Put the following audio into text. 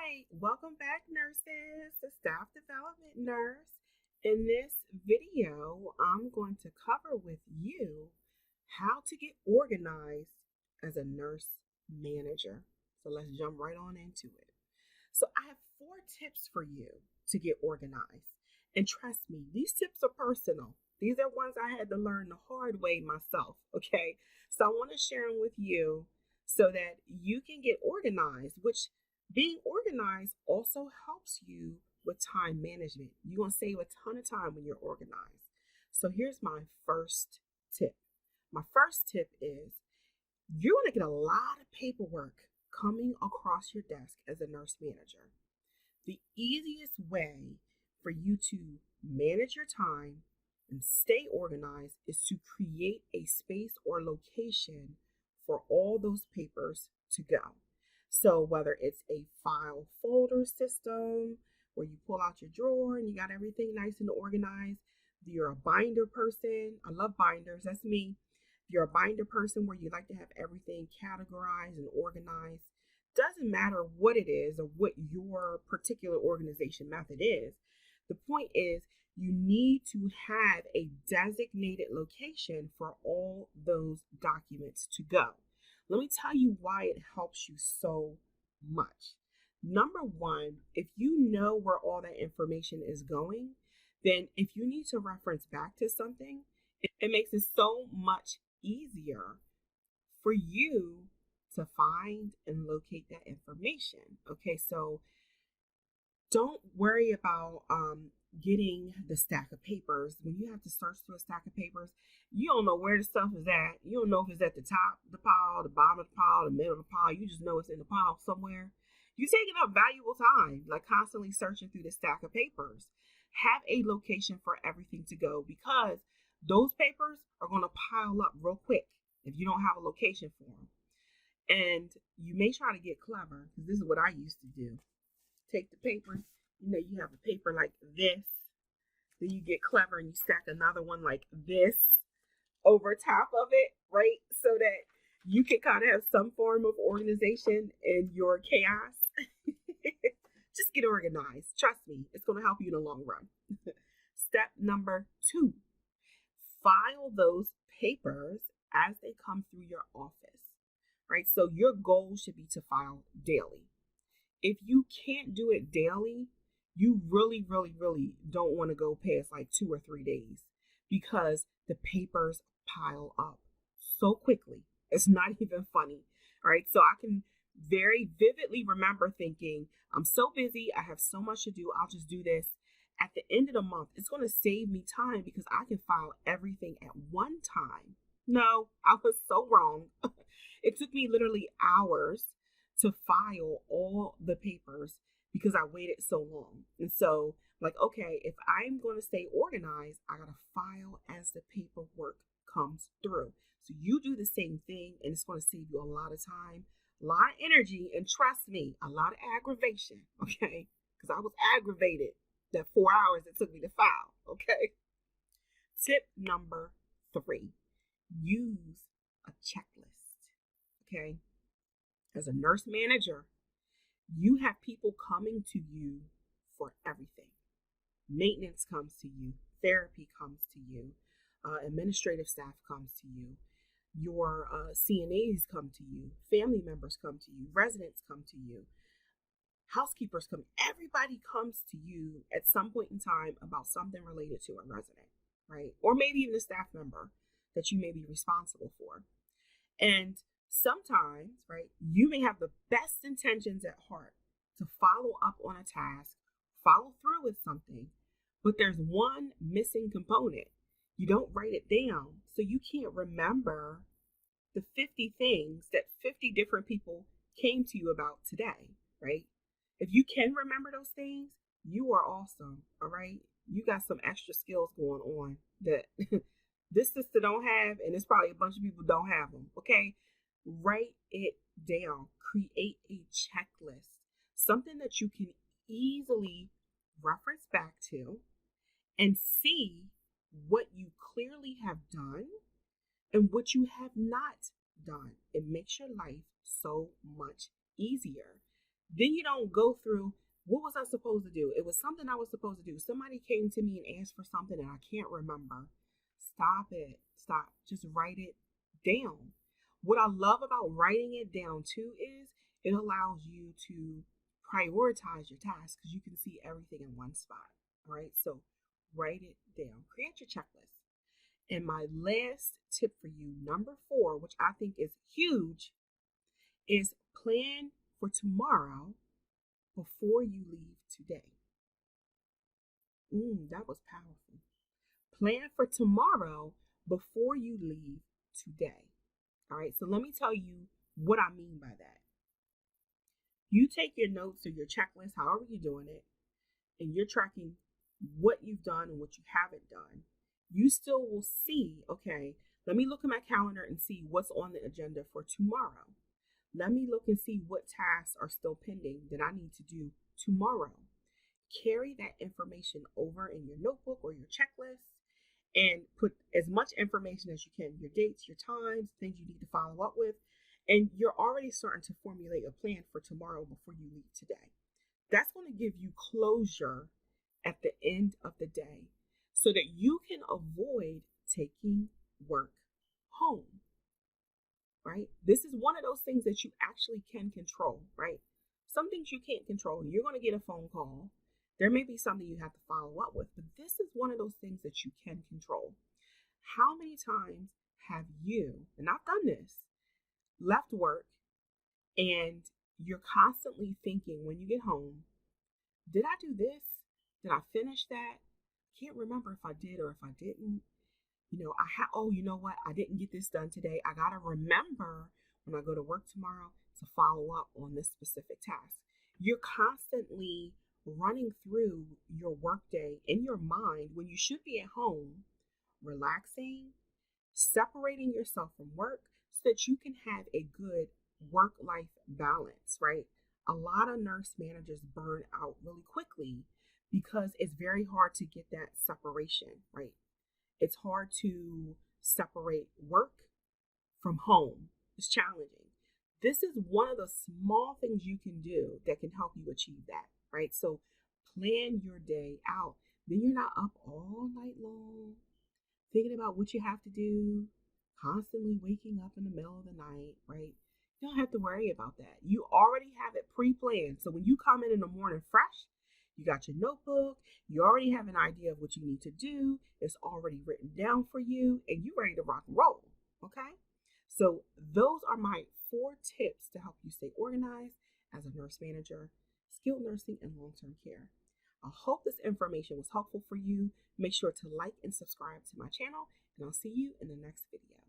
right, welcome back, nurses, to Staff Development Nurse. In this video, I'm going to cover with you how to get organized as a nurse manager. So let's jump right on into it. So I have 4 tips for you to get organized. And trust me, these tips are personal. These are ones I had to learn the hard way myself, okay? So I want to share them with you so that you can get organized, which being organized also helps you with time management. You're going to save a ton of time when you're organized. So here's my first tip. My first tip is you're going to get a lot of paperwork coming across your desk as a nurse manager. The easiest way for you to manage your time and stay organized is to create a space or location for all those papers to go. So whether it's a file folder system where you pull out your drawer and you got everything nice and organized, if you're a binder person, I love binders, that's me. If you're a binder person where you like to have everything categorized and organized, doesn't matter what it is or what your particular organization method is. The point is you need to have a designated location for all those documents to go. Let me tell you why it helps you so much. Number one, if you know where all that information is going, then if you need to reference back to something, it makes it so much easier for you to find and locate that information. Okay, so don't worry about getting the stack of papers. When you have to search through a stack of papers, you don't know where the stuff is at. You don't know if it's at the top of the pile, the bottom of the pile, the middle of the pile. You just know it's in the pile somewhere. You're taking up valuable time, like constantly searching through the stack of papers. Have a location for everything to go because those papers are going to pile up real quick if you don't have a location for them. And you may try to get clever, because this is what I used to do. Take the paper, you have a paper like this, then you get clever and you stack another one like this over top of it, right? So that you can kind of have some form of organization in your chaos. Just get organized. Trust me, it's going to help you in the long run. Step number 2, file those papers as they come through your office, right? So your goal should be to file daily. If you can't do it daily, you really don't want to go past like 2 or 3 days because the papers pile up so quickly. It's not even funny. All right. So I can very vividly remember thinking, I'm so busy. I have so much to do. I'll just do this. At the end of the month, it's going to save me time because I can file everything at one time. No, I was so wrong. It took me literally hours to file all the papers because I waited so long. And so, okay, if I'm going to stay organized, I got to file as the paperwork comes through. So you do the same thing, and it's going to save you a lot of time, a lot of energy, and trust me, a lot of aggravation, okay? Because I was aggravated that 4 hours it took me to file, okay? Tip number 3, use a checklist, okay? As a nurse manager, you have people coming to you for everything. Maintenance comes to you, therapy comes to you, administrative staff comes to you, your CNAs come to you, family members come to you, residents come to you, housekeepers come. Everybody comes to you at some point in time about something related to a resident, right? Or maybe even a staff member that you may be responsible for. And sometimes, right, you may have the best intentions at heart to follow up on a task, follow through with something, but there's one missing component. You don't write it down, so you can't remember the 50 things that 50 different people came to you about today, right? If you can remember those things, you are awesome, all right? You got some extra skills going on that this sister don't have, and it's probably a bunch of people don't have them, okay? Write it down. Create a checklist, something that you can easily reference back to and see what you clearly have done and what you have not done. It makes your life so much easier. Then you don't go through, what was I supposed to do? It was something I was supposed to do. Somebody came to me and asked for something and I can't remember. Stop it. Stop. Just write it down. What I love about writing it down too is it allows you to prioritize your tasks because you can see everything in one spot. All right. So write it down. Create your checklist. And my last tip for you, number 4, which I think is huge, is plan for tomorrow before you leave today. That was powerful. Plan for tomorrow before you leave today. All right, so let me tell you what I mean by that. You take your notes or your checklist, however you're doing it, and you're tracking what you've done and what you haven't done. You still will see, okay, let me look at my calendar and see what's on the agenda for tomorrow. Let me look and see what tasks are still pending that I need to do tomorrow. Carry that information over in your notebook or your checklist and put as much information as you can, your dates, your times, things you need to follow up with. And you're already starting to formulate a plan for tomorrow before you leave today. That's going to give you closure at the end of the day so that you can avoid taking work home, right? This is one of those things that you actually can control, right? Some things you can't control. You're going to get a phone call. There may be something you have to follow up with, but this is one of those things that you can control. How many times have you, and I've done this, left work and you're constantly thinking when you get home, did I do this? Did I finish that? I can't remember if I did or if I didn't. You know what? I didn't get this done today. I got to remember when I go to work tomorrow to follow up on this specific task. You're constantly running through your workday in your mind when you should be at home, relaxing, separating yourself from work so that you can have a good work-life balance, right? A lot of nurse managers burn out really quickly because it's very hard to get that separation, right? It's hard to separate work from home. It's challenging. This is one of the small things you can do that can help you achieve that, right? So plan your day out. Then you're not up all night long thinking about what you have to do, constantly waking up in the middle of the night, right? You don't have to worry about that. You already have it pre-planned. So when you come in the morning fresh, you got your notebook, you already have an idea of what you need to do. It's already written down for you, and you're ready to rock and roll. Okay? So those are my 4 tips to help you stay organized as a nurse manager, skilled nursing, and long-term care. I hope this information was helpful for you. Make sure to like and subscribe to my channel, and I'll see you in the next video.